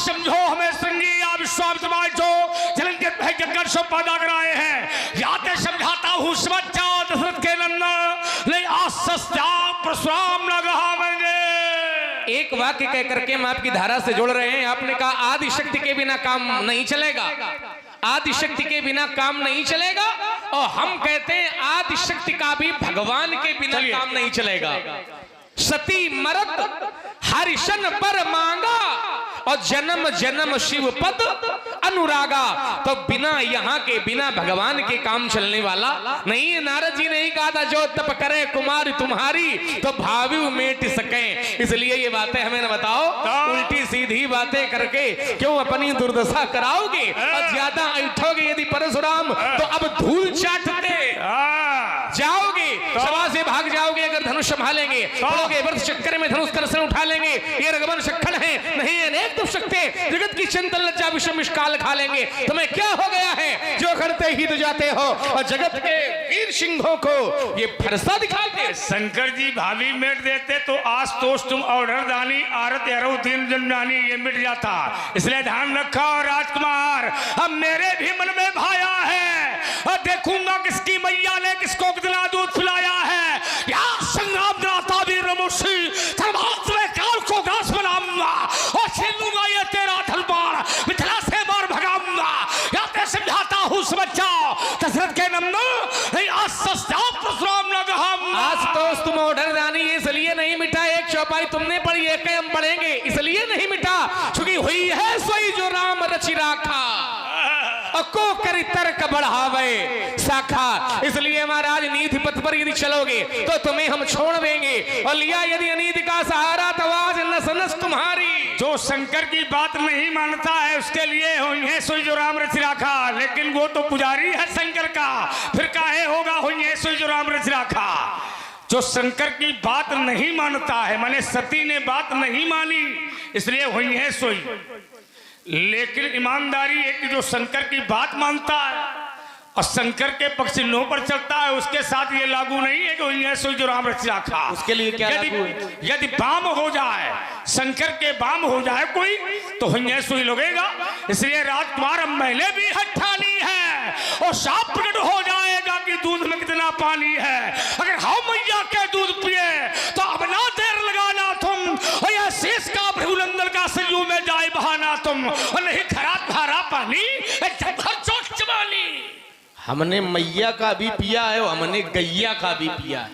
समझो हमें श्रृंगी या विश्वामित्र जो जलन के भाई जंगल से पैदा कराए हैं, याते समझाता हूँ समझ जाओ दशरथ के नंदन ले आसस्या परशुराम न कहावेंगे। एक वाक्य कह करके हम आपकी धारा से जोड़ रहे हैं। आपने कहा आदि शक्ति के बिना काम नहीं चलेगा, आदि शक्ति के बिना काम नहीं चलेगा, और हम कहते हैं आदि शक्ति का भी भगवान के बिना काम नहीं चलेगा। सती मरत हरिशन पर मांगा और जन्म जन्म शिव पद अनुरागा। तो बिना यहाँ के बिना भगवान के काम चलने वाला नहीं है। नारद जी ने ही कहा था जो तप करे कुमारी तुम्हारी तो भावी मेट सके। इसलिए ये बातें हमें न बताओ, उल्टी सीधी बातें करके क्यों अपनी दुर्दशा कराओगे और ज्यादा ऐठोगे यदि परशुराम तो अब धूल चाटते जाओगे, सभा से भाग जाओगे। अगर धनुष संभालेंगे पड़ोगे वर्ष चक्कर में धनुष कर उठा लेंगे। ये रघुवन शक्खन है नहीं अनेक दुष्ट सकते, जगत की चंचल लज्जा विषम विष्काल खा लेंगे। तुम्हें क्या हो गया है जो करते ही तो जाते हो और जगत के वीर सिंहों को ये फरसा दिखाते। शंकर जी भाभी मेट देते तो आज तोष तुम ऑर्डर दानी आरत अरव दिन जन्मानी ये मिट जाता। इसलिए ध्यान रखा राजकुमार, अब मेरे भी मन में भाया है और देखूंगा किसकी मैया ने किसको कितना दूध पिलाया है। या संग्राम दिलाता वीर रमुषी सर्वास्त्र काल को घास बनाऊंगा और छीनूंगा ये तेरा तलवार मिथिला से मार भगाऊंगा। या ते समझाता हूँ समझ जाओ दशरथ के नंदन आज सस्ता परशुराम न कहाऊंगा। आज तो तुम ऑर्डर दानी इसलिए नहीं मिटा, एक चौपाई तुमने पढ़ी एक हम पढ़ेंगे इसलिए नहीं मिटा क्योंकि हुई है सोई जो राम रचि राखा को करी तर्क बढ़ावे शाखा। इसलिए महाराज नीति पथ पर यदि चलोगे तो तुम्हें हम छोड़ देंगे और लिया यदि अनीति का सहारा तो आज नस नस तुम्हारी। जो शंकर की बात नहीं मानता है उसके लिए हुई है सोई जो राम रचि राखा, लेकिन वो तो पुजारी है शंकर का, फिर काहे होगा हुई है सोई जो राम रचि राखा। जो शंकर की बात नहीं मानता है, माने सती ने बात नहीं मानी इसलिए हुई है सोई, लेकिन ईमानदारी है कि जो शंकर की बात मानता है और शंकर के पक्ष नो पर चलता है उसके साथ ये लागू नहीं है कि ये सोई जो राम रचि राखा। उसके लिए क्या यदि बाम हो जाए शंकर के बाम हो जाए कोई तो हुई सोई लगेगा। इसलिए राजकुमार मैंने भी हठानी है और साफ प्रकट हो जाएगा कि दूध में कितना पानी है। अगर हम मैया के दूध पिए तो अब ना देर लगाना तुम, और यह शेष का भृगुनंदन का संयू में जाए बहाना तुम, और नहीं खरा धारा पानी चोट चबानी। हमने मैया का भी पिया है और हमने गैया का भी पिया है।